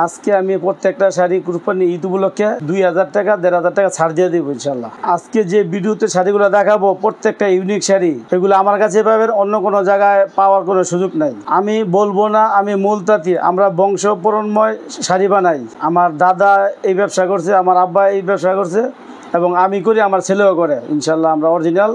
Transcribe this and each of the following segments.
আজকে আমি প্রত্যেকটা শাড়ি কুরবানি ঈদ উপলক্ষে 2000 টাকা 1500 টাকা ছাড় দিয়ে দিব ইনশাল্লাহ। আজকে যে ভিডিওতে শাড়িগুলো দেখাবো প্রত্যেকটা ইউনিক শাড়ি, এগুলো আমার কাছে পাবেন, অন্য কোনো জায়গায় পাওয়ার কোনো সুযোগ নাই। আমি বলবো না আমি মূলতাঁতি, আমরা বংশ পরম্পরায় শাড়ি বানাই। আমার দাদা এই ব্যবসা করছে, আমার আব্বা এই ব্যবসা করছে এবং আমি করি, আমার ছেলেও করে। ইনশাল্লাহ আমরা অরিজিনাল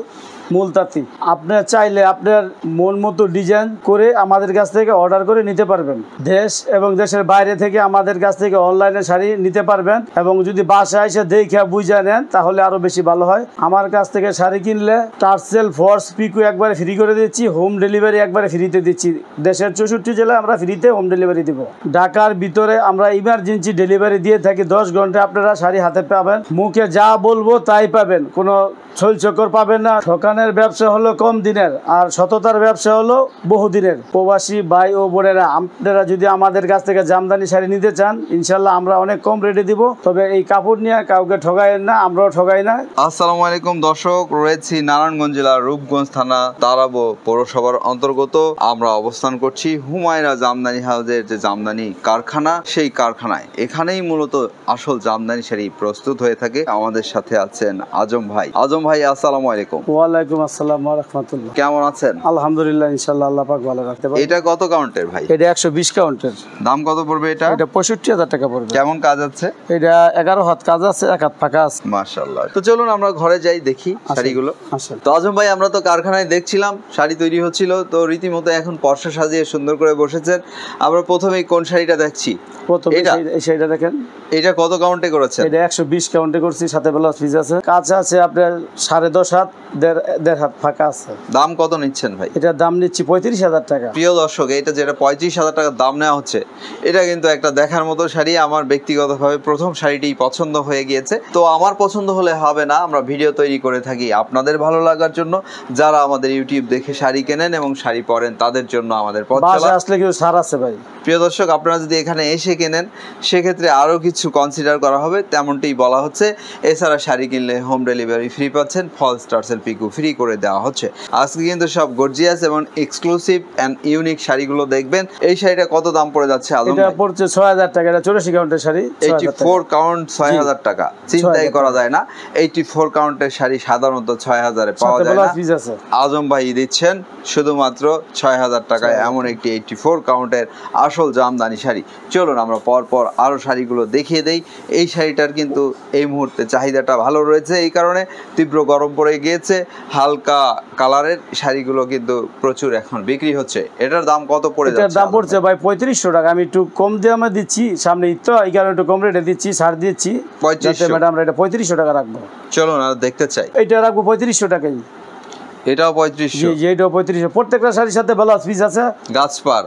মূলতাঁতি। আপনার চাইলে আপনার মন মতো ডিজাইন করে আমাদের কাছ থেকে অর্ডার করে নিতে পারবেন। দেশ এবং দেশের বাইরে থেকে আমাদের কাছ থেকে অনলাইনে শাড়ি নিতে পারবেন এবং যদি বাসায় এসে দেখে বুঝে নেন তাহলে আরো বেশি ভালো হয়। আমার কাছ থেকে শাড়ি কিনলে টার্সেল ফর্স পিকু একবারে ফ্রি করে দিচ্ছি, হোম ডেলিভারি একবারে ফ্রিতে দিচ্ছি। দেশের 64 জেলায় আমরা ফ্রিতে হোম ডেলিভারি দিব। ঢাকার ভিতরে আমরা ইমার্জেন্সি ডেলিভারি দিয়ে থাকি। 10 ঘন্টা আপনারা শাড়ি হাতে পাবেন, মুখে যা বলবো তাই পাবেন, কোনো ছল চক্কর পাবেন না। ঠকানের ব্যবসা হলো কম দিনের আর সততার ব্যবসা হলো বহুদিনের। প্রবাসী ভাই ও বোনেরা, আপনারা যদি আমাদের কাছ থেকে জামদানি শাড়ি নিতে চান ইনশাল্লাহ আমরা অনেক কম রেটে দিব। তবে এই কাপড় নিয়ে কাউকে ঠগায়েন না, আমরাও ঠগাই না। আসসালামু আলাইকুম দর্শক, রয়েছি নারায়ণগঞ্জ জেলার রূপগঞ্জ থানা তারাবো পৌরসভার অন্তর্গত। আমরা অবস্থান করছি হুমায়রা জামদানি হাউসের যে জামদানি কারখানা, সেই কারখানায়। এখানেই মূলত আসল জামদানি শাড়ি প্রস্তুত হয়ে থাকে। আমাদের সাথে আছেন আজম ভাই। আজম ভাই আসসালামু আলাইকুম। ওয়ালাইকুম আসসালাম ওয়া রাহমাতুল্লাহ। কেমন আছেন? আলহামদুলিল্লাহ, ইনশাআল্লাহ আল্লাহ পাক ভালো রাখতে পারে। এটা কত কাউন্টের ভাই? এটা 120 কাউন্টের। দাম কত পড়বে এটা? এটা 65,000 টাকা পড়বে। কেমন কাজ আছে? এটা 11 হাত কাজ আছে, 1 হাত ফাঁকা আছে। মাশাআল্লাহ। তো চলুন আমরা ঘরে যাই, দেখি শাড়িগুলো। তো আজম ভাই, আমরা তো কারখানায় দেখছিলাম শাড়ি তৈরি হচ্ছিল, তো রীতিমতো এখন পর্সা সাজিয়ে সুন্দর করে বসেছেন। আমরা প্রথমেই কোন শাড়িটা দেখছি? প্রথমে এই শাড়িটা দেখেন। এটা কত কাউন্টে করেছেন? এটা 120 কাউন্টে করছি, সাথে ব্লাউজ পিস আছে। কাজ আছে আপনার 10.5 হাত, 1.5 হাত ফাঁকা আছে। দাম কত নিচ্ছেন ভাই? এটার দাম নিচ্ছি 35,000 টাকা। প্রিয় দর্শক, এটা যেটা 35,000 টাকা দাম নেওয়া হচ্ছে, এটা কিন্তু একটা দেখার মতো শাড়ি। আমার ব্যক্তিগতভাবে প্রথম শাড়িটি পছন্দ হয়ে গিয়েছে। তো আমার পছন্দ হলে হবে না, আমরা ভিডিও তৈরি করে থাকি আপনাদের ভালো লাগার জন্য। যারা আমাদের ইউটিউব দেখে শাড়ি কেনেন এবং শাড়ি পরেন তাদের জন্য আমাদের পথ চলা। আসলে কিছু ছাড় আছে ভাই। প্রিয় দর্শক, আপনারা যদি এখানে এসে কেনেন সেক্ষেত্রে আরও কিছু কনসিডার করা হবে, তেমনটি বলা হচ্ছে। এছাড়া শাড়ি কিনলে হোম ডেলিভারি ফ্রি পাচ্ছেন, ফলস টার্সেল পিকু ফ্রি করে দেওয়া হচ্ছে। আজকে কিন্তু সব গর্জিয়াস এবং এক্সক্লুসিভ অ্যান্ড ইউনিক শাড়িগুলো দেখবেন। এই শাড়িটা কত দাম পড়ে যাচ্ছে আজম ভাই? এটা পড়ছে 6,000 টাকা। এটা 84 কাউন্টের শাড়ি। 84 কাউন্ট 6,000 টাকা। চিন্তাই করা যায় না, 84 কাউন্টের শাড়ি সাধারণত 6,000 এ পাওয়া যায় না। আজম ভাই দিচ্ছেন শুধুমাত্র 6,000 টাকায় এমন একটি 84 কাউন্টের আসল জামদানি শাড়ি। চলুন আমরা পরপর আরও শাড়িগুলো দেখিয়ে দেই। এই শাড়িটার কিন্তু এই মুহূর্তে চাহিদাটা ভালো রয়েছে, এই কারণে তীব্র গরম পড়ে গিয়েছে। হালকা কালারের শাড়িগুলো কিন্তু প্রচুর এখন বিক্রি হচ্ছে। এটার দাম কত পড়ে যাচ্ছে? এটার দাম পড়ছে ভাই 3500 টাকা। আমি একটু কম দিয়ে দিচ্ছি, সামনে ঈদ তো এই কারণে একটু কম রেটে দিচ্ছি, ছাড় দিচ্ছি। 3500 ম্যাডাম, এটা 3500 টাকা রাখবো। চলুন আর দেখতে চাই। এটা রাখবো 3500 টাকাই। এটাও 3500? জি, এটাও 3500। প্রত্যেকটা শাড়ির সাথে ব্লাউজ পিস আছে। গাছপার।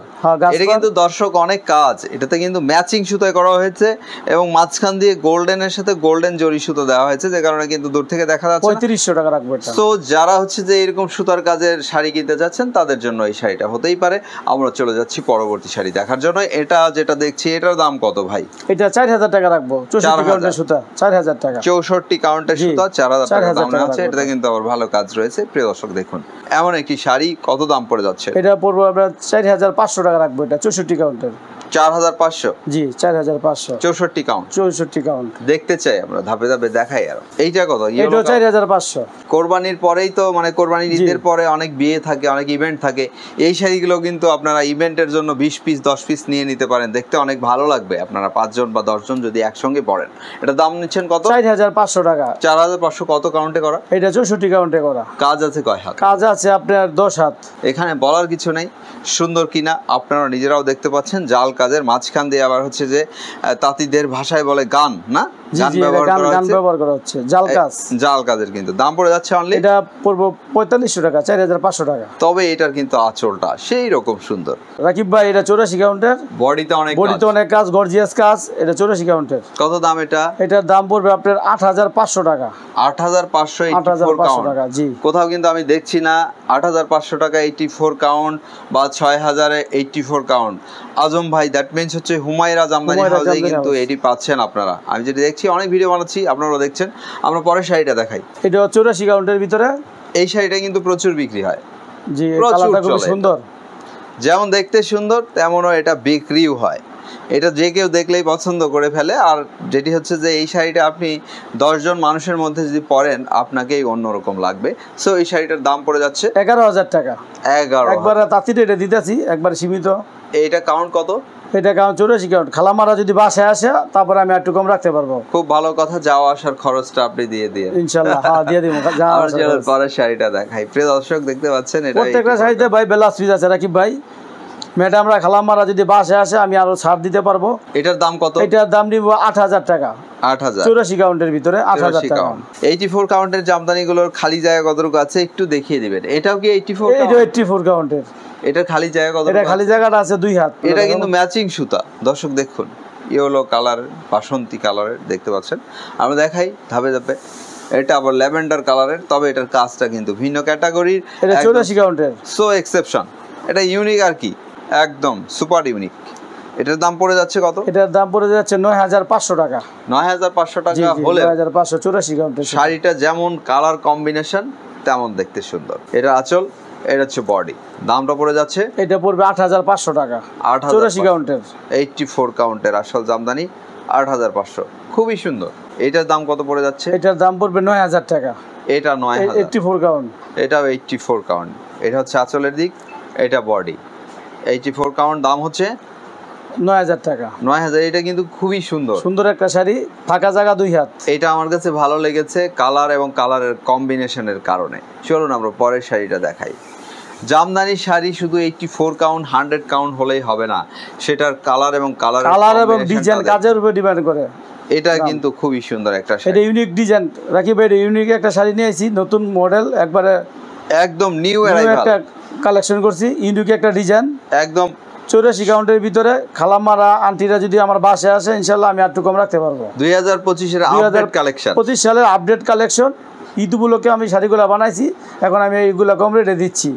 এটা কিন্তু দর্শক অনেক কাজ। এটাতে কিন্তু ম্যাচিং সুতায় করা হয়েছে এবং মাঝখান দিয়ে গোল্ডেনের সাথে গোল্ডেন জরি সুতো দেওয়া হয়েছে, যে কারণে কিন্তু দূর থেকে দেখা যাচ্ছে। 3500 টাকা রাখবো এটা। তো যারা হচ্ছে যে এরকম সুতার কাজের শাড়ি কিনতে যাচ্ছেন তাদের জন্য এই শাড়িটা হতেই পারে। আমরা চলে যাচ্ছি পরবর্তী শাড়ি দেখার জন্য। এটা যেটা দেখছি এটার দাম কত ভাই? এটা 4,000 টাকা রাখবো। 64 কাউন্টের সুতা 4,000 টাকা। 64 কাউন্টের সুতা 4,000 টাকা দাম আছে। এটা কিন্তু আবার ভালো কাজ রয়েছে। প্রিয় দর্শক দেখুন, এমন একটি শাড়ি কত দাম পড়ে যাচ্ছে? এটা পড়বো আমরা 4,500 টাকা রাখবো। এটা 64 কাউন্টের। 4,500? জি, 4,500। 64 কাউন্ট। 64 কাউন্ট দেখতে চাই আমরা, ধাপে ধাপে দেখাই। আর এইটা কত? এটা 4,500। কোরবানির পরেই তো, মানে কোরবানির ঈদের পরে অনেক বিয়ে থাকে, অনেক ইভেন্ট থাকে। এই শাড়িগুলো কিন্তু আপনারা ইভেন্টের জন্য 20 পিস 10 পিস নিয়ে নিতে পারেন, দেখতে অনেক ভালো লাগবে। আপনারা 5 জন বা 10 জন যদি একসঙ্গে পরেন। এটা দাম নিচ্ছেন কত? 4,500 টাকা। 4,500 কত কাউন্টে করা? এটা 64 কাউন্টে করা। কাজ আছে কয় হাত? কাজ আছে আপনার 10 হাত। এখানে বলার কিছু নেই, সুন্দর কিনা আপনারা নিজেরাও দেখতে পাচ্ছেন। জাল কাজের মাঝখান দিয়ে আবার হচ্ছে যে তাঁতিদের ভাষায় বলে গান, না গান ব্যবহার করা হচ্ছে। জাল কাজের কিন্তু দাম পড়ে যাচ্ছে অনলি। এটা পড়বো 4500 টাকা। 4,500 টাকা। তবে এটার কিন্তু আঁচলটা সেই রকম সুন্দর। রাকিব ভাই, এটা 84 কাউন্টের। বডিতে অনেক কাজ, গর্জিয়াস কাজ। এটা 84 কাউন্টের। কত দাম এটা? এটার দাম পড়বে আপনার 8,500 টাকা। 8,500 টাকা। জি, কোথাও কিন্তু আমি দেখছি না 8,500 টাকা 84 কাউন্ট বা 6,000 84 কাউন্ট। আজম ভাই, দ্যাট মিন্স হচ্ছে হুমায়রা জামদানি হাউসে কিন্তু এটি পাচ্ছেন আপনারা। আমি যেটা দেখছি, অনেক ভিডিও বানাচ্ছি, আপনারাও দেখছেন। আমরা পরের শাড়িটা দেখাই। এটা 84 কাউন্টের ভিতরে। এই শাড়িটা কিন্তু প্রচুর বিক্রি হয়। জি, কালারটা খুব সুন্দর। যেমন দেখতে সুন্দর তেমনও এটা বিক্রিও হয়। এটা যে কেউ দেখলেই পছন্দ করে ফেলে। আর যেটি হচ্ছে যে এই শাড়িটা আপনি 10 জন মানুষের মধ্যে যদি পরেন আপনাকেই অন্যরকম লাগবে। সো এই শাড়িটার দাম পড়ে যাচ্ছে 11,000 টাকা। 11 একবার তাঁতি রেটে দিতেছি, একবার সীমিত। এইটা কাউন্ট কত? এটা কাউন্ট 84 কাউন্ট। খালামারা যদি বাসায় আসে তারপরে আমি একটু কম রাখতে পারবো। খুব ভালো কথা, যাওয়া আসার খরচটা আপনি দিয়ে দিন ইনশাআল্লাহ। হ্যাঁ, দিয়ে দিব। আর পরের শাড়িটা দেখাই। প্রিয় দর্শক দেখতে পাচ্ছেন এটা প্রত্যেকটা শাড়িতে ভাই বেলাস পিস আছে রাকিব ভাই। ম্যাডামরা খালামারা যদি বাসায় আসে আমি আরো ছাড় দিতে পারবো। এটার দাম কত? এটার দাম নিব 8,000 টাকা। 8,000 84 কাউন্টের ভিতরে 8,000 টাকা। 84 কাউন্টের জামদানিগুলোর খালি জায়গা কতটুকু আছে একটু দেখিয়ে দিবেন। এটাও কি 84? এটা 84 কাউন্টের। এটার খালি জায়গা কত? এটা খালি জায়গাটা আছে 2 হাত। এটা কিন্তু ম্যাচিং সুতা। দর্শক দেখুন, ইয়েলো কালার, বাসন্তী কালারের দেখতে পাচ্ছেন। আমরা দেখাই ধাপে ধাপে। এটা আবার ল্যাভেন্ডার কালারের, তবে এটার কাজটা কিন্তু ভিন্ন ক্যাটাগরির। এটা 84 কাউন্টের। সো এক্সেপশন, এটা ইউনিক আর কি, একদম সুপার ইউনিক। এটার দাম পড়ে যাচ্ছে কত? এটার দাম পড়ে যাচ্ছে 9,500 টাকা। 9,500 টাকা হলে 9,500 84 কাউন্টের শাড়িটা যেমন কালার কম্বিনেশন তেমন দেখতে সুন্দর। এটা আঁচল, এটা হচ্ছে বডি। দামটা পড়ে যাচ্ছে, এটা পড়বে 8,500 টাকা। 84 কাউন্টের। 84 কাউন্টের আসল জামদানি 8,500, খুবই সুন্দর। এটার দাম কত পড়ে যাচ্ছে? এটার দাম পড়বে 9,000 টাকা। এটা 9,000। 84 কাউন্ট। এটাও 84 কাউন্ট। এটা হচ্ছে আঁচলের দিক, এটা বডি। 84 কাউন্ট, দাম হচ্ছে 9,000 টাকা। 9,000। এটা কিন্তু খুবই সুন্দর, সুন্দর একটা শাড়ি, ফাঁকা জায়গা 2 হাত। এটা আমার কাছে ভালো লেগেছে কালার এবং কালারের কম্বিনেশনের কারণে। চলুন আমরা পরের শাড়িটা দেখাই। জামদানি শাড়ি শুধু 84 কাউন্ট 100 কাউন্ট হলেই হবে না, সেটার কালার এবং কালার এবং ডিজাইন কাজের উপর ডিপেন্ড করে। এটা কিন্তু খুবই সুন্দর একটা শাড়ি। এটা ইউনিক ডিজাইন রাকিব ভাই। ইউনিক একটা শাড়ি নিয়ে আইছি, নতুন মডেল, একবারে একদম নিউ অ্যারাইভাল একটা কালেকশন করছি। ইউনিক একটা ডিজাইন, একদম 84 কাউন্টের ভিতরে। খালামারা আন্টিরা যদি আমার বাসায় আসে ইনশাআল্লাহ আমি একটু কম রাখতে পারবো। 2025 এর আপডেট কালেকশন, 25 সালের আপডেট কালেকশন। ঈদ উপলক্ষে আমি শাড়িগুলো বানাইছি, এখন আমি এইগুলো কম রেটে দিচ্ছি।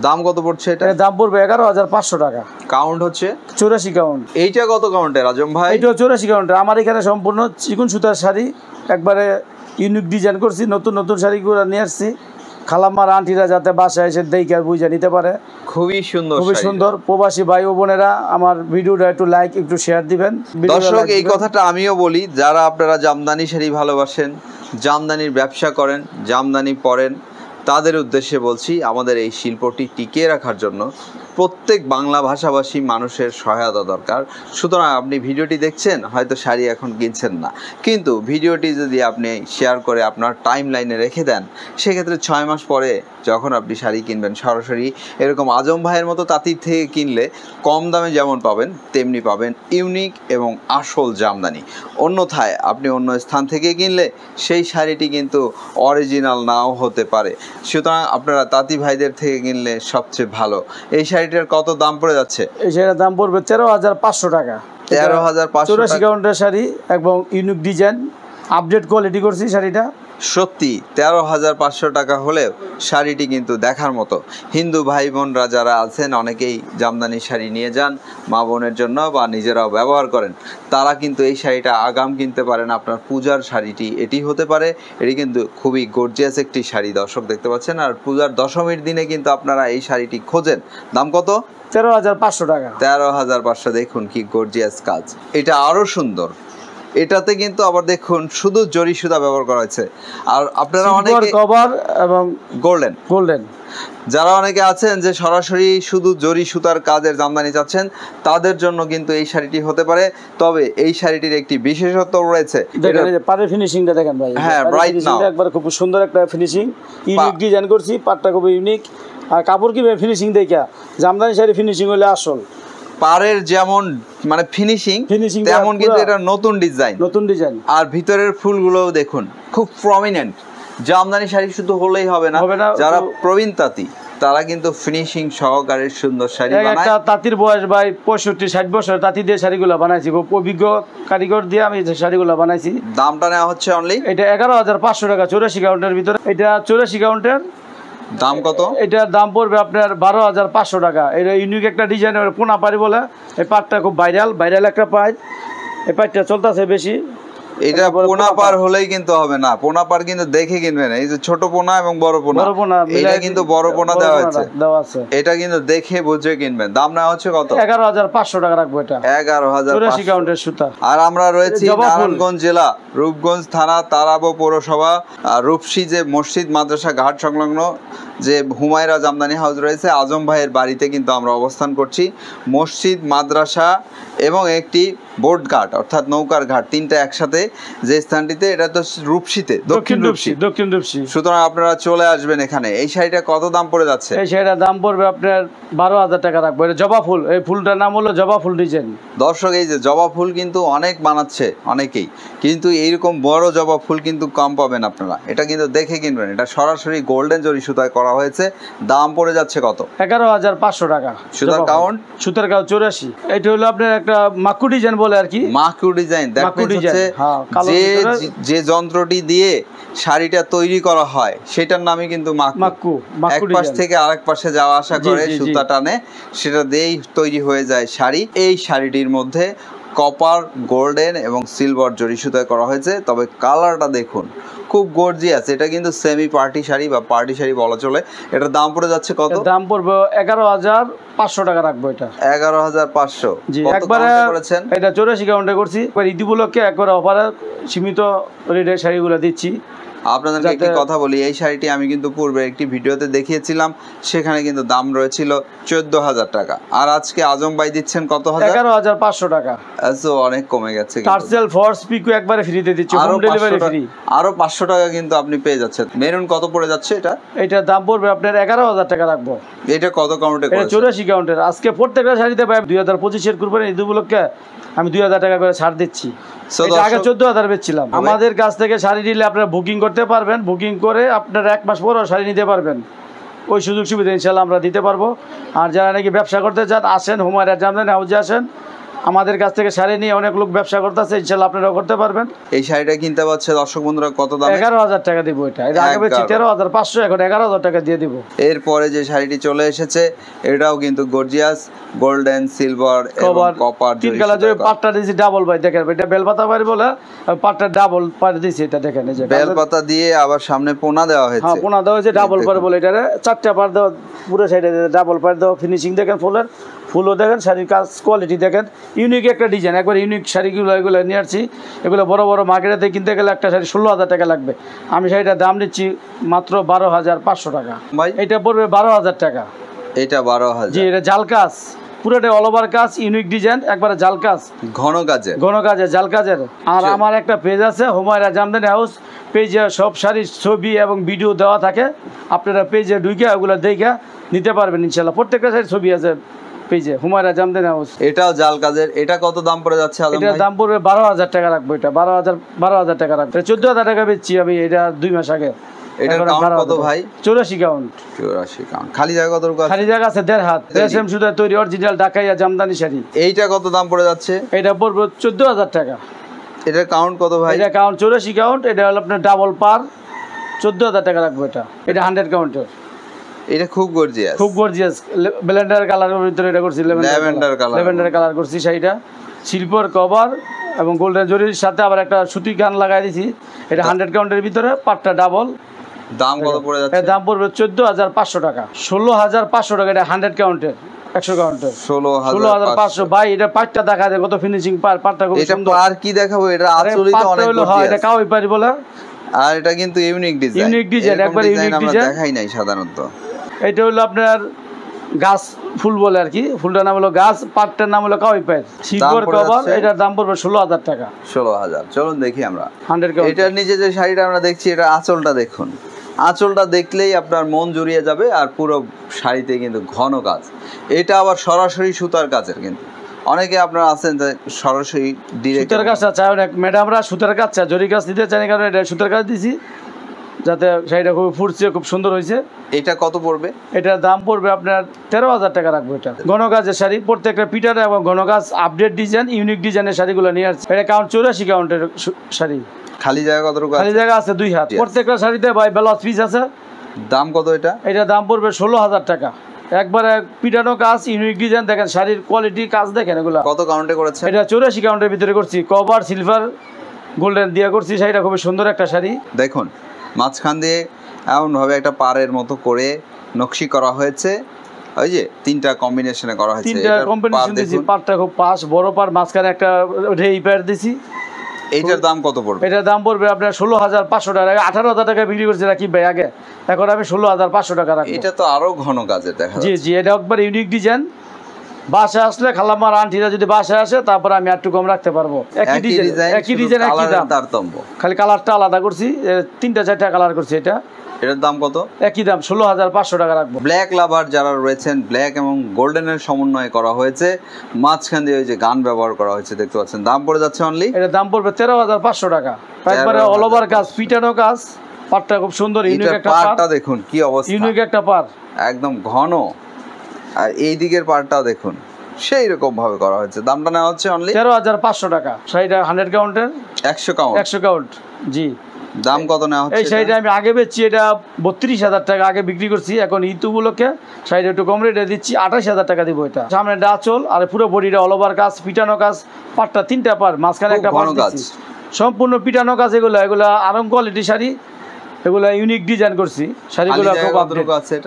দাম কত পড়ছে এটা? এর দাম পড়বে 11,500 টাকা। কাউন্ট হচ্ছে 84 কাউন্ট। এইটা কত কাউন্টের আজম ভাই? এটা 84 কাউন্টের। আমার এখানে সম্পূর্ণ চিকন সুতার শাড়ি, একবারে ইউনিক ডিজাইন করছি। নতুন নতুন শাড়িগুলো নিয়ে আসছি, খালাম্মার আন্টিরা যাতে বাসায় এসে দেখে আর বুঝে নিতে পারে। খুবই সুন্দর, খুবই সুন্দর। প্রবাসী ভাই ও বোনেরা আমার ভিডিওটা একটু লাইক, একটু শেয়ার দিবেন। দর্শক এই কথাটা আমিও বলি, যারা আপনারা জামদানি শাড়ি ভালোবাসেন, জামদানির ব্যবসা করেন, জামদানি পরেন, তাদের উদ্দেশ্যে বলছি, আমাদের এই শিল্পটি টিকিয়ে রাখার জন্য প্রত্যেক বাংলা ভাষাভাষী মানুষের সহায়তা দরকার। সুতরাং আপনি ভিডিওটি দেখছেন, হয়তো শাড়ি এখন কিনছেন না, কিন্তু ভিডিওটি যদি আপনি শেয়ার করে আপনার টাইম লাইনে রেখে দেন, সেক্ষেত্রে 6 মাস পরে যখন আপনি শাড়ি কিনবেন, সরাসরি এরকম আজম ভাইয়ের মতো তাঁতির থেকে কিনলে কম দামে যেমন পাবেন তেমনি পাবেন ইউনিক এবং আসল জামদানি। অন্যথায় আপনি অন্য স্থান থেকে কিনলে সেই শাড়িটি কিন্তু অরিজিনাল নাও হতে পারে। সুতরাং আপনারা তাঁতি ভাইদের থেকে কিনলে সবচেয়ে ভালো। এই শাড়িটার কত দাম পড়ে যাচ্ছে? এই শাড়ির দাম পড়বে 13,500 টাকা। 13,500 84 কাউন্টের শাড়ি এবং ইউনিক ডিজাইন, আপডেট কোয়ালিটি করছি শাড়িটা। সত্যি 13,500 টাকা হলেও শাড়িটি কিন্তু দেখার মতো। হিন্দু ভাই বোনরা যারা আছেন, অনেকেই জামদানি শাড়ি নিয়ে যান মা বোনের জন্য বা নিজেরাও ব্যবহার করেন, তারা কিন্তু এই শাড়িটা আগাম কিনতে পারেন। আপনার পূজার শাড়িটি এটি হতে পারে। এটি কিন্তু খুবই গর্জিয়াস একটি শাড়ি, দর্শক দেখতে পাচ্ছেন। আর পূজার দশমীর দিনে কিন্তু আপনারা এই শাড়িটি খোঁজেন। দাম কত? 13,500 টাকা। 13,500। দেখুন কি গর্জিয়াস কাজ, এটা আরো সুন্দর। এটাতে কিন্তু আবার দেখুন শুধু জরি সুতা ব্যবহার করা হয়েছে। আর আপনারা অনেকে কভার এবং গোল্ডেন যারা অনেকে আছেন যে সরাসরি শুধু জরি সুতার কাজের জামদানি চাচ্ছেন, তাদের জন্য কিন্তু এই শাড়িটি হতে পারে। তবে এই শাড়িটির একটি বিশেষত্ব রয়েছে, দেখেন এই যে পাড়ের ফিনিশিংটা দেখেন ভাই। হ্যাঁ, ব্রাইট নাও একবার খুব সুন্দর একটা ফিনিশিং, ইউনিক ডিজাইন করছি। পাটটা খুব ইউনিক। আর কাপড় কি ফিনিশিং দেখা, জামদানি শাড়ি ফিনিশিং হলে আসল। পাড়ের যেমন মানে ফিনিশিং তেমন কিন্তু এটা নতুন ডিজাইন। আর ভিতরের ফুলগুলোও দেখুন খুব প্রমিনেন্ট। জামদানি শাড়ি শুধু হলেই হবে না, যারা প্রবীণ তাঁতি তারা কিন্তু ফিনিশিং সহকারে সুন্দর শাড়ি বানায়। একটা তাঁতির বয়স ভাই 65-60 বছর, তাঁতি দিয়ে শাড়িগুলো বানাইছি। খুব অভিজ্ঞ কারিগর দিয়ে আমি শাড়িগুলো বানাইছি। দামটা নেওয়া হচ্ছে অনলি এটা 11,500 টাকা 84 কাউন্টের ভিতরে। এটা 84 কাউন্টের। দাম কত? এটার দাম পড়বে আপনার 12,500 টাকা। এটা ইউনিক একটা ডিজাইনের পোনা পাড়ি বলে। এই পাটটা খুব ভাইরাল একটা পাট। এই পাটটা চলতেছে বেশি। এটা পোনা পার হলেই কিন্তু হবে না, পোনা পার কিন্তু দেখে কিনবেন। এই যে ছোট পোনা এবং বড় পোনা, এটা কিন্তু বড় পোনা দেওয়া আছে, এটা কিন্তু দেখে বুঝে কিনবেন। দাম না হচ্ছে কত? 11,500 টাকা রাখবো এটা। 11,500 কাউন্টের সুতা। আর আমরা রয়েছি নারায়ণগঞ্জ জেলা রূপগঞ্জ থানা তারাবো পৌরসভা রূপসী যে মসজিদ মাদ্রাসা ঘাট সংলগ্ন যে হুমায়রা জামদানি হাউস রয়েছে, আজম ভাইয়ের বাড়িতে কিন্তু আমরা অবস্থান করছি। মসজিদ, মাদ্রাসা এবং একটি বোট ঘাট অর্থাৎ নৌকার ঘাট, তিনটা একসাথে যে স্থানটিতে, এটা তো রূপসীতে, দক্ষিণ রূপসী। সুতরাং আপনারা চলে আসবেন এখানে। এই শাড়িটা কত দাম পড়ে যাচ্ছে? এই শাড়িটার দাম পড়বে আপনার 12,000 টাকা রাখবো। এটা জবা ফুল, এই ফুলটার নাম হলো জবা ফুল ডিজাইন। দর্শক, এই যে জবা ফুল কিন্তু অনেক বানাচ্ছে অনেকেই, কিন্তু এইরকম বড় জবা ফুল কিন্তু কম পাবেন আপনারা। এটা কিন্তু দেখে কিনবেন। এটা সরাসরি গোল্ডেন জরি সুতায় করা হয়েছে। দাম পড়ে যাচ্ছে কত? 11,500 টাকা। সুতার কাউন্ট? সুতার কাউন্ট 84। এটা হলো আপনার একটা মাকু ডিজাইন বলে আর কি, মাকু ডিজাইন। যে যন্ত্রটি দিয়ে শাড়িটা তৈরি করা হয় সেটার নামই কিন্তু মাকু। এক পাশ থেকে আরেক পাশে যাওয়া আসা করে সুতা টানে, সেটা দিয়েই তৈরি হয়ে যায় শাড়ি। এই শাড়িটির মধ্যে কপার, গোল্ডেন এবং সিলভার জরি সুতায় করা হয়েছে। তবে কালারটা দেখুন, খুব গর্জিয়াস। এটা কিন্তু সেমি পার্টি শাড়ি বা পার্টি শাড়ি বলা চলে। এটার দাম পড়ে যাচ্ছে কত? দাম পড়বে 11,500 টাকা রাখবো এটা। 11,500। জি, একবারে করেছেন। এটা 84 কাউন্টে করছি। এবার ঈদ উপলক্ষে একবারে অফারে সীমিত রেটে শাড়িগুলো দিচ্ছি। আপনাদেরকে একটি কথা বলি, এই শাড়িটি আমি কিন্তু পূর্বে একটি ভিডিওতে দেখিয়েছিলাম, সেখানে কিন্তু দাম রয়েছিল 14,000 টাকা। আর আজকে আজম ভাই দিচ্ছেন কত? 11,500 টাকা। আচ্ছা, অনেক কমে গেছে। টার্সেল ফর্স পিকো একবারে ফ্রিতে দিচ্ছি, হোম ডেলিভারি ফ্রি। আরো 500 টাকা কিন্তু আপনি পেয়ে যাচ্ছেন। মেরুন কত পড়ে যাচ্ছে এটা? এটার দাম পড়বে আপনার 11,000 টাকা রাখবো। এটা কত কাউন্টে? এটা 84 কাউন্টের। আজকে প্রত্যেকটা শাড়িতে পাই 2025-এর কুরবানি ঈদ উপলক্ষে আমি 2,000 টাকা করে ছাড় দিচ্ছি। আগে 14,000 বেচছিলাম। আমাদের কাছ থেকে শাড়ি নিলে আপনারা বুকিং করতে পারবেন, বুকিং করে আপনার 1 মাস পরও শাড়ি নিতে পারবেন। ওই সুযোগ সুবিধা ইনশাল্লাহ আমরা দিতে পারবো। আর যারা নাকি ব্যবসা করতে চান, আসেন হুমায়রা জামদানি হাউসে আসেন, আমাদের কাছ থেকে শাড়ি নিয়ে অনেক লোক ব্যবসা করতেছে, ইনশাল্লাহ আপনারাও করতে পারবেন। এই শাড়িটা কিনতে পারছে দর্শক বন্ধুরা কত দাম? 11,000 টাকা দিব। এটা আগে বেচি 13,500, এখন 11,000 টাকা দিয়ে দিব। এরপরে যে শাড়িটি চলে এসেছে এটাও কিন্তু গর্জিয়াস, গোল্ডেন, সিলভার এবং কপার, তিন কালার জন্য পাটটা দিয়েছি ডাবল ভাই। দেখেন এটা বেলপাতা পাড়ি বলে, পাটটা ডাবল পাড়ি দিয়েছি। এটা দেখেন, এই যে বেলপাতা দিয়ে আবার সামনে পোনা দেওয়া হয়েছে। হ্যাঁ, পোনা দেওয়া হয়েছে ডাবল পাড়ি বলে। এটা 4টা পাড় দেওয়া, পুরো সাইডে ডাবল পাড়ি দেওয়া। ফিনিশিং দেখেন ফুলের, ফুলও দেখেন, শাড়ির কাজ কোয়ালিটি দেখেন। ইউনিক একটা ডিজাইন, একবার ইউনিক শাড়িগুলো এগুলো নিয়ে আসছি। এগুলো বড় বড় মার্কেটে কিনতে গেলে একটা শাড়ি 16,000 টাকা লাগবে। আমি শাড়িটার দাম নিচ্ছি মাত্র 12,500 টাকা। এটা পড়বে 12,000 টাকা। এটা 12,000? জি, এটা জাল কাজ, পুরোটা অল ওভার কাজ, ইউনিক ডিজাইন, একবারে জাল কাজ, ঘন কাজে জাল কাজের। আর আমার একটা পেজ আছে হুমায়রা জামদানি হাউস, পেজে সব শাড়ির ছবি এবং ভিডিও দেওয়া থাকে। আপনারা পেজে ঢুকে ওগুলো দেখে নিতে পারবেন ইনশাল্লাহ। প্রত্যেকটা শাড়ির ছবি আছে পেজে, হুমায়রা জামদানি হাউস। এটাও জাল কাজের। এটা কত দাম পড়ে যাচ্ছে? এটার দাম পড়বে 12,000 টাকা রাখবো। এটা 12,000 টাকা রাখবো। 14,000 টাকা বেচছি আমি এটা 2 মাস আগে। এটার কাউন্ট কত ভাই? 84 কাউন্ট। 84 কাউন্ট। খালি জায়গা কত? খালি জায়গা আছে 1.5 হাত। রেশম সুতায় তৈরি অরিজিনাল ঢাকাইয়া জামদানি শাড়ি। এইটা কত দাম পড়ে যাচ্ছে? এটা পড়বে 14,000 টাকা। এটার কাউন্ট কত ভাই? এটা কাউন্ট 84 কাউন্ট। এটা হলো আপনার ডাবল পার, 14,000 টাকা রাখবো। এটা 100 কাউন্টের। এটা খুব গর্জিয়াস, ব্লেন্ডার কালারের ভিতরে এটা করছি, ল্যাভেন্ডার কালার করছি শাড়িটা। শিল্পর কভার এবং গোল্ডেন জরির সাথে আবার একটা সুতি কান লাগাই দিয়েছি। এটা 100 কাউন্টের ভিতরে, পাটটা ডাবল। দাম কত পড়ে যাচ্ছে? দাম পড়বে 14,500 টাকা। 16,500 টাকা। এটা 100 কাউন্টের, 100 কাউন্টের 16,500। ভাই এটা পাটটা দেখা যায় কত ফিনিশিং, পাটটা খুব সুন্দর। এটা আর কি দেখাবো? এটা আসলে তো অনেক গর্জিয়াস। এটা কাউই পারি বলে। আর এটা কিন্তু ইউনিক ডিজাইন, একবার ইউনিক ডিজাইন আমরা দেখাই নাই সাধারণত। এটা হলো আপনার গাছ ফুল বলে আর কি, ফুলটার নাম হলো গাছ, পাটটার নাম হলো কাউই পাট, শিল্পর কভার। এটার দাম পড়বে 16,000 টাকা। 16,000। চলুন দেখি আমরা 100 কাউন্ট। এটার নিচে যে শাড়িটা আমরা দেখছি, এটা আঁচলটা দেখুন। আঁচলটা দেখলেই আপনার মন জুড়িয়ে যাবে। আর পুরো শাড়িতে কিন্তু ঘন কাজ। এটা আবার সরাসরি সুতার কাজের। কিন্তু অনেকে আপনারা আছেন যে সরাসরি ডিরেক্ট সুতার কাজটা চাই না ম্যাডামরা, সুতার কাজ চাই, জরি কাজ দিতে চাই, কারণ এটা সুতার কাজ দিছি যাতে শাড়িটা খুব ফুটছে, খুব সুন্দর হয়েছে। এটা কত পড়বে? এটার দাম পড়বে আপনার 13,000 টাকা রাখবো। এটা ঘন কাজের শাড়ি, প্রত্যেকটা পিটার এবং ঘন কাজ, আপডেট ডিজাইন, ইউনিক ডিজাইনের শাড়িগুলো নিয়ে আসছে। এটা কাউন্ট 84 কাউন্টের শাড়ি। খালি জায়গা কত? খালি জায়গা আছে 2 হাত। প্রত্যেকটা শাড়িতে ভাই ব্লাউজ পিস আছে। দাম কত এটা? এটার দাম পড়বে 16,000 টাকা। একবারে পিটানো কাজ, ইউনিক ডিজাইন, দেখেন শাড়ির কোয়ালিটি, কাজ দেখেন এগুলো। কত কাউন্টে করেছে? এটা 84 কাউন্টের ভিতরে করছি। কভার, সিলভার গোল্ডেন দিয়া করছি। শাড়িটা খুবই সুন্দর একটা শাড়ি। দেখুন মাঝখান দিয়ে এমনভাবে একটা পাড়ের মতো করে নকশি করা হয়েছে, ওই যে তিনটা কম্বিনেশনে করা হয়েছে। তিনটা কম্বিনেশন দিয়েছি, পাড়টা খুব পাশ বড় পাড়, মাঝখানে একটা রেই পাড় দিছি। এইটার দাম কত পড়বে? এটার দাম পড়বে আপনার 16,500 টাকা। 18,000 টাকা বিক্রি করছি রাকিব ভাই আগে, এখন আমি 16,500 টাকা রাখবো। এটা তো আরো ঘন কাজের দেখা জি জি, এটা একবার ইউনিক ডিজাইন। বাসায় আসলে খালাম্মার আন্টিরা যদি বাসায় আসে তারপরে আমি একটু কম রাখতে পারবো। একই ডিজাইন একই দাম, তারতম্য, খালি কালারটা আলাদা করছি, 3-4টা কালার করছি। এটার দাম কত? একই দাম 16,500 টাকা রাখবো। ব্ল্যাক লাভার যারা রয়েছেন, ব্ল্যাক এবং গোল্ডেনের সমন্বয় করা হয়েছে, মাঝখান দিয়ে ওই যে গান ব্যবহার করা হয়েছে দেখতে পাচ্ছেন। দাম পড়ে যাচ্ছে অনলি, এটার দাম পড়বে 13,500 টাকা। একবারে অল ওভার কাজ, পিটানো কাজ, পাটটা খুব সুন্দর, ইউনিক একটা পাটটা দেখুন কি অবস্থা, ইউনিক একটা পাট, একদম ঘন। আর এই দিকের পাটটাও দেখুন সেই রকম ভাবে করা হয়েছে। দামটা নেওয়া হচ্ছে অনলি 13,500 টাকা। শাড়িটা 100 কাউন্টের, 100 কাউন্ট, 100 কাউন্ট। জি, দাম কত নেওয়া হচ্ছে? এই শাড়িটা আমি আগে বেচছি, এটা 32,000 টাকা আগে বিক্রি করছি। এখন ঈদ উপলক্ষে শাড়িটা একটু কম রেটে দিচ্ছি, 28,000 টাকা দিব। এটা সামনে ডাচল আর পুরো বডিটা অল ওভার কাজ, পিটানো কাজ, পাটটা 3টা পার, মাঝখানে একটা পাট দিচ্ছি, সম্পূর্ণ পিটানো কাজ। এগুলা আরাম কোয়ালিটি শাড়ি, এগুলা ইউনিক ডিজাইন করছি শাড়িগুলো। খুব আপডেট আছে।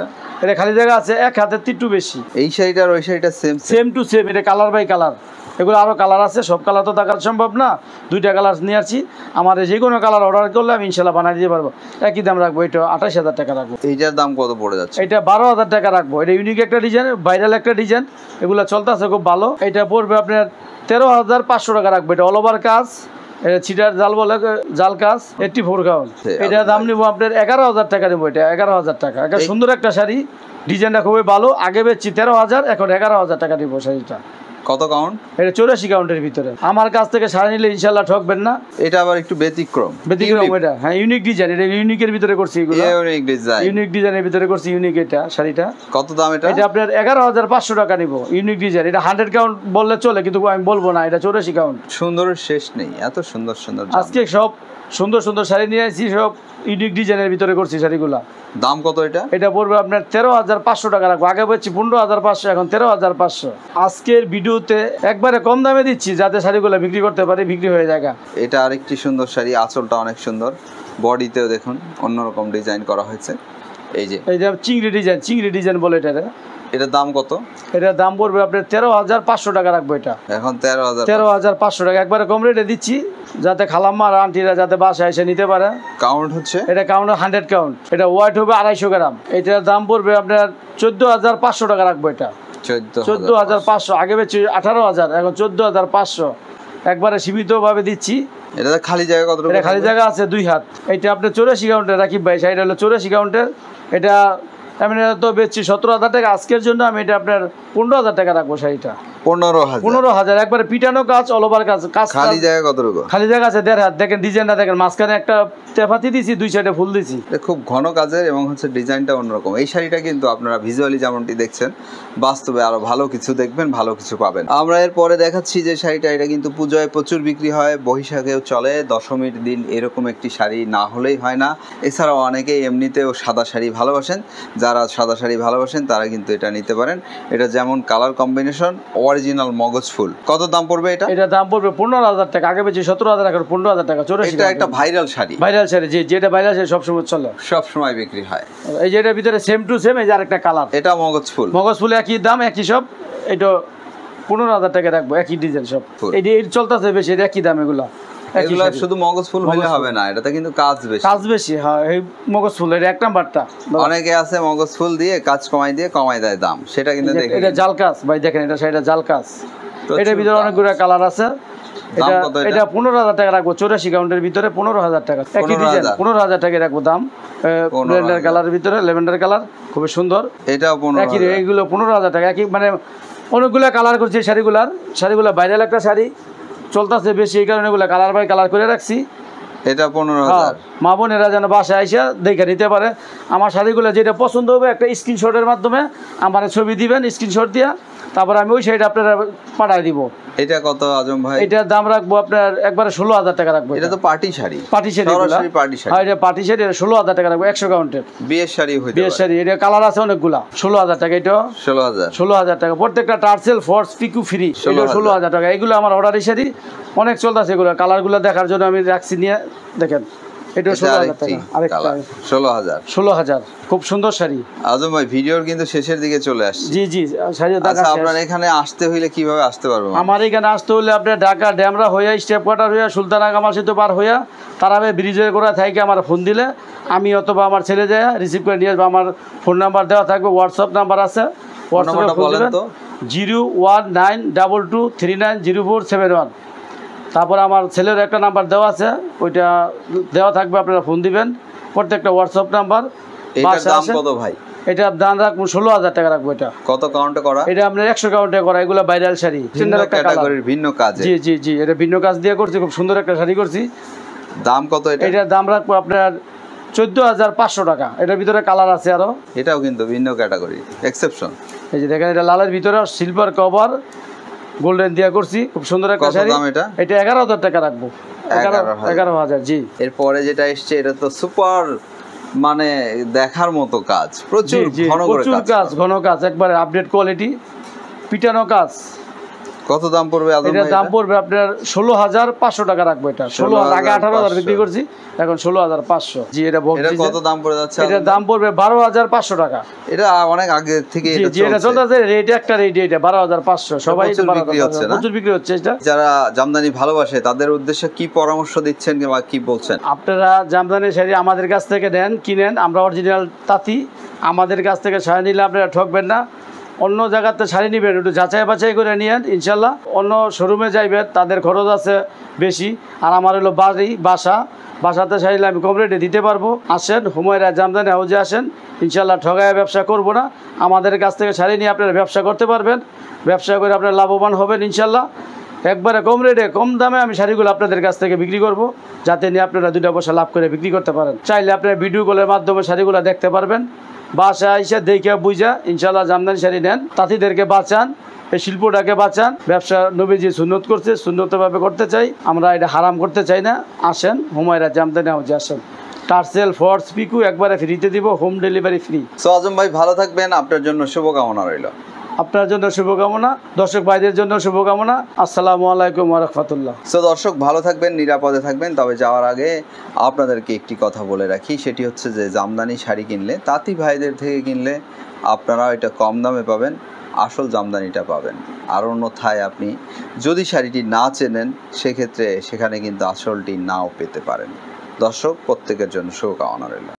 এটা খালি জায়গা আছে এক হাতের একটু বেশি। এই শাড়িটার ওই শাড়িটা সেম টু সেম, এটা কালার বাই কালার। এগুলো আরো কালার আছে, সব কালার তো দেখার সম্ভব না, 2টা কালার নিয়ে আসছি। আমার যে কোনো কালার অর্ডার করলে আমি ইনশাল্লাহ বানিয়ে দিতে পারবো। একই দাম রাখবো, এটা 28,000 টাকা রাখবো। এইটার দাম কত পড়ে যাচ্ছে? এটা 12,000 টাকা রাখবো। এটা ইউনিক একটা ডিজাইন, ভাইরাল একটা ডিজাইন, এগুলো চলতেছে খুব ভালো। এটা পড়বে আপনার 13,500 টাকা রাখবো। এটা অল ওভার কাজ, ছিটার জাল বলে জাল কাজ, 84 কাউন্ট। এটা দাম নিবো আপনার 11,000 টাকা নিবো। এটা 11,000 টাকা। একটা সুন্দর একটা শাড়ি, ডিজাইনটা খুবই ভালো। আগে বেচছি 13,000, এখন 11,000 টাকা নিবো শাড়িটা। কত কাউন্ট? এটা 84 কাউন্টের ভিতরে। আমার কাছ থেকে শাড়ি নিলে ইনশাল্লাহ ঠকবেন না। এটা আবার একটু ব্যতিক্রম, এটা হ্যাঁ ইউনিক ডিজাইন। এটা ইউনিকের ভিতরে করছি, এগুলো ইউনিক ডিজাইন, ইউনিক ডিজাইনের ভিতরে করছি। ইউনিক এটা শাড়িটা কত দাম? এটা আপনার 11,500 টাকা নিব। ইউনিক ডিজাইন, এটা 100 কাউন্ট বললে চলে, কিন্তু আমি বলবো না, এটা 84 কাউন্ট। সুন্দরের শেষ নেই, এত সুন্দর সুন্দর। আজকে সব সুন্দর সুন্দর শাড়ি নিয়ে আসছি, সব ইউনিক ডিজাইনের ভিতরে করছি শাড়িগুলা। দাম কত এটা? এটা পড়বে আপনার 13,500 টাকা রাখবো। আগে বলছি 15,500, এখন 13,500। আজকের ভিডিওতে একবারে কম দামে দিচ্ছি যাতে শাড়িগুলো বিক্রি করতে পারি, বিক্রি হয়ে যায়। এটা আরেকটি সুন্দর শাড়ি, আঁচলটা অনেক সুন্দর, বডিতেও দেখুন অন্যরকম ডিজাইন করা হয়েছে। এই যে এইটা চিংড়ি ডিজাইন, চিংড়ি ডিজাইন বলে এটা। এটার দাম কত? এটার দাম পড়বে আপনার 13,500 টাকা রাখবো। এটা এখন 13,500 টাকা একবারে কম রেটে দিচ্ছি, যাতে খালাম্মা আর আন্টিরা যাতে বাসায় এসে নিতে পারে। কাউন্ট হচ্ছে, এটা কাউন্ট 100 কাউন্ট। এটা ওয়েট হবে 250 গ্রাম। এটার দাম পড়বে আপনার 14,500 টাকা রাখবো। এটা 14,500। আগে বেচি 18,000, এখন 14,500। একবারে সীমিতভাবে দিচ্ছি। এটা খালি জায়গা কত? এটা খালি জায়গা আছে 2 হাত। এটা আপনার 84 কাউন্টের রাকিব ভাই, শাড়িটা হলো 84 কাউন্টের। এটা আমি তো বেচছি 17,000 টাকা। আজকের জন্য আমি এটা আপনার 15,000 টাকা রাখবো। শাড়িটা 15,000। একবারে পিটানো কাজ, অল ওভার কাজ। খালি জায়গা কত? খালি জায়গা আছে 1.5 হাত। দেখেন ডিজাইনটা দেখেন, মাঝখানে একটা তেফাতি দিছি, 2 সাইডে ফুল দিছি। খুব ঘন কাজের এবং হচ্ছে ডিজাইনটা অন্যরকম। এই শাড়িটা কিন্তু আপনারা ভিজুয়ালি যেমনটি দেখছেন, বাস্তবে আরো ভালো কিছু দেখবেন, ভালো কিছু পাবেন। আমরা এরপরে দেখাচ্ছি যে শাড়িটা, এটা কিন্তু পূজায় প্রচুর বিক্রি হয়, বৈশাখেও চলে, দশমীর দিন এরকম একটি শাড়ি না হলেই হয় না। এছাড়াও অনেকেই এমনিতেও সাদা শাড়ি ভালোবাসেন, যারা সাদা শাড়ি ভালোবাসেন তারা কিন্তু এটা নিতে পারেন। এটা যেমন কালার কম্বিনেশন, অরিজিনাল মগজ ফুল। কত দাম পড়বে এটা? এটা দাম পড়বে 15,000 টাকা। আগে বেচি 17,000, এখন 15,000 টাকা। 84। এটা একটা ভাইরাল শাড়ি, ভাইরাল শাড়ি। যেটা ভাইরাল শাড়ি সবসময় চলে, সবসময় বিক্রি হয়। এই যে এটার ভিতরে সেম টু সেম, এই যে আরেকটা কালার, এটা মগজ ফুল। মগজ ফুল একই দাম, একই সব। এটা 15,000 টাকা রাখবো, একই ডিজাইন সব। এই চলতেছে বেশি, এটা একই দাম। এগুলা শুধু মগজ ফুল হলে হবে না, এটাতে কিন্তু কাজ বেশি। কাজ বেশি, হ্যাঁ। এই মগজ ফুল এটা 1 নাম্বারটা। অনেকে আছে মগজ ফুল দিয়ে কাজ কমাই দেয় দাম, সেটা কিন্তু দেখেন। এটা জাল কাজ ভাই, দেখেন এটা শাড়িটা জাল কাজ। এটার ভিতরে অনেকগুলো কালার আছে। এটা 15,000 টাকা রাখবো। 84 কাউন্টের ভিতরে 15,000 টাকা। একই ডিজাইন 15,000 টাকা রাখবো দাম। ল্যাভেন্ডার কালারের ভিতরে, ল্যাভেন্ডার কালার খুবই সুন্দর। এটাও 15,000। এইগুলো 15,000 টাকা। একই মানে অনেকগুলো কালার করছি শাড়িগুলা ভাইরাল একটা শাড়ি, চলতেছে বেশি, এই কারণে এগুলো কালার বাই কালার করে রাখছি। এটা 15,000। মা বোনেরা যেন বাসায় আইসা দেখে নিতে পারে। আমার শাড়িগুলো যেটা পছন্দ হবে, একটা স্ক্রিনশটের মাধ্যমে আমার ছবি দিবেন, স্ক্রিনশট দিয়া তারপর আমি ওই শাড়িটা আপনারা পাঠাই দিব। এটা কত আজম ভাই? এটার দাম রাখবো আপনার একবারে 16,000 টাকা রাখবো। এটা তো পার্টি শাড়ি, পার্টি শাড়ি, সরাসরি পার্টি শাড়ি। হ্যাঁ এটা পার্টি শাড়ি, 16,000 টাকা রাখবো 100 কাউন্টের। বিয়ের শাড়ি হইতে বিয়ের শাড়ি, এটা কালার আছে অনেকগুলা। 16,000 টাকা এটা, 16,000 টাকা। প্রত্যেকটা টার্সেল ফর্স পিকু ফ্রি, এটা 16,000 টাকা। এগুলো আমার অর্ডারি শাড়ি, অনেক চলতেছে এগুলো। কালারগুলো দেখার জন্য আমি রাখছি নিয়ে দেখেন। এটা 16,000 টাকা, আরেকটা 16,000। খুব সুন্দর শাড়ি। আজম ভাই ভিডিওর কিন্তু শেষের দিকে চলে আসছে। জি জি, শাড়ি দেখা। আচ্ছা, আপনার এখানে আসতে হইলে কিভাবে আসতে পারবো? আমার এখানে আসতে হলে আপনার ঢাকা ড্যামরা হইয়া, স্টেপ কোয়ার্টার হইয়া, সুলতানা কামাল সেতু পার হইয়া, তারাবে ব্রিজের গোড়া থেকে আমার ফোন দিলে আমি অথবা আমার ছেলে যায় রিসিভ করে নিয়ে আসবো। আমার ফোন নাম্বার দেওয়া থাকবে, হোয়াটসঅ্যাপ নাম্বার আছে, হোয়াটসঅ্যাপে ফোন দিবেন 01922390471। তারপর আমার ছেলের একটা নাম্বার দেওয়া আছে, ওইটা দেওয়া থাকবে, আপনারা ফোন দিবেন। প্রত্যেকটা হোয়াটসঅ্যাপ নাম্বার। এটার দাম কত ভাই? এটার দাম রাখবো 16,000 টাকা রাখবো। এটা কত কাউন্টে করা? এটা আপনার 100 কাউন্টে করা। এগুলো ভাইরাল শাড়ি, ক্যাটাগরির ভিন্ন কাজ। জি জি জি, এটা ভিন্ন কাজ দিয়ে করছি, খুব সুন্দর একটা শাড়ি করছি। দাম কত এটা? এটার দাম রাখবো আপনার 14,500 টাকা। এটার ভিতরে কালার আছে আরো। এটাও কিন্তু ভিন্ন ক্যাটাগরি, এক্সেপশন। এই যে দেখেন, এটা লালের ভিতরে সিলভার কভার গোল্ডেন দিয়া করছি, খুব সুন্দর একটা শাড়ি। এটা 11,000 টাকা রাখবো। 11,000। জি। এরপরে যেটা এসছে এটা তো সুপার, মানে দেখার মতো কাজ, প্রচুর কাজ, ঘন কাজ, একবারে আপডেট কোয়ালিটি, পিটানো কাজ। কত দাম পড়বে আজম ভাই? এটা দাম পড়বে আপনার 16,500 টাকা রাখবো। এটা 16,000, আগে 18,000 বিক্রি করছি, এখন 16,500। জি। এটা কত দাম পড়ে যাচ্ছে? এটা দাম পড়বে 12,500 টাকা। এটা অনেক আগে থেকে এটা চলছে। এটা চলতেছে, রেট একটা রেট, এটা 12,500। সবাই প্রচুর বিক্রি হচ্ছে। এটা যারা জামদানি ভালোবাসে তাদের উদ্দেশ্যে কি পরামর্শ দিচ্ছেন কিংবা কি বলছেন? আপনারা জামদানি শাড়ি আমাদের কাছ থেকে নেন, কিনেন। আমরা অরিজিনাল তাঁতি, আমাদের কাছ থেকে শাড়ি নিলে আপনারা ঠকবেন না। অন্য জায়গাতে শাড়ি নেবেন, একটু যাচাই বাছাই করে নিয়েন ইনশাল্লাহ। অন্য শোরুমে যাইবেন, তাদের খরচ আছে বেশি। আর আমার হলো বাসাতে শাড়ি আমি কম রেটে দিতে পারবো। আসেন হুমায়রা জামদানি হাউজে আসেন, ইনশাল্লাহ ঠগায় ব্যবসা করবো না। আমাদের কাছ থেকে শাড়ি নিয়ে আপনারা ব্যবসা করতে পারবেন, ব্যবসা করে আপনারা লাভবান হবেন ইনশাল্লাহ। একবারে কম রেটে, কম দামে আমি শাড়িগুলো আপনাদের কাছ থেকে বিক্রি করব, যাতে নিয়ে আপনারা 2 পয়সা লাভ করে বিক্রি করতে পারেন। চাইলে আপনারা ভিডিও কলের মাধ্যমে শাড়িগুলো দেখতে পারবেন। বাসায় এসে দেখে বুঝা ইনশাল্লাহ জামদানি শাড়ি নেন। তাঁতিদেরকে বাঁচান, এই শিল্পটাকে বাঁচান। ব্যবসা নবীজি সুন্নত করছে, সুন্নতভাবে করতে চাই আমরা, এটা হারাম করতে চাই না। আসেন হুমায়রা জামদানি হাউজে আসেন। টার্সেল ফর্স পিকু একবারে ফ্রিতে দিব, হোম ডেলিভারি ফ্রি। সো আজম ভাই ভালো থাকবেন, আপনার জন্য শুভকামনা রইল। আপনার জন্য শুভকামনা, দর্শক ভাইদের জন্য শুভকামনা। আসসালামু আলাইকুম ওয়া রাহমাতুল্লাহ। সো দর্শক ভালো থাকবেন, নিরাপদে থাকবেন। তবে যাওয়ার আগে আপনাদেরকে একটি কথা বলে রাখি, সেটি হচ্ছে যে জামদানি শাড়ি কিনলে, তাঁতি ভাইদের থেকে কিনলে আপনারা এটা কম দামে পাবেন, আসল জামদানিটা পাবেন। আর অন্যথায় আপনি যদি শাড়িটি না চেনেন, সেক্ষেত্রে সেখানে কিন্তু আসলটি নাও পেতে পারেন। দর্শক প্রত্যেকের জন্য শুভকামনা রইল।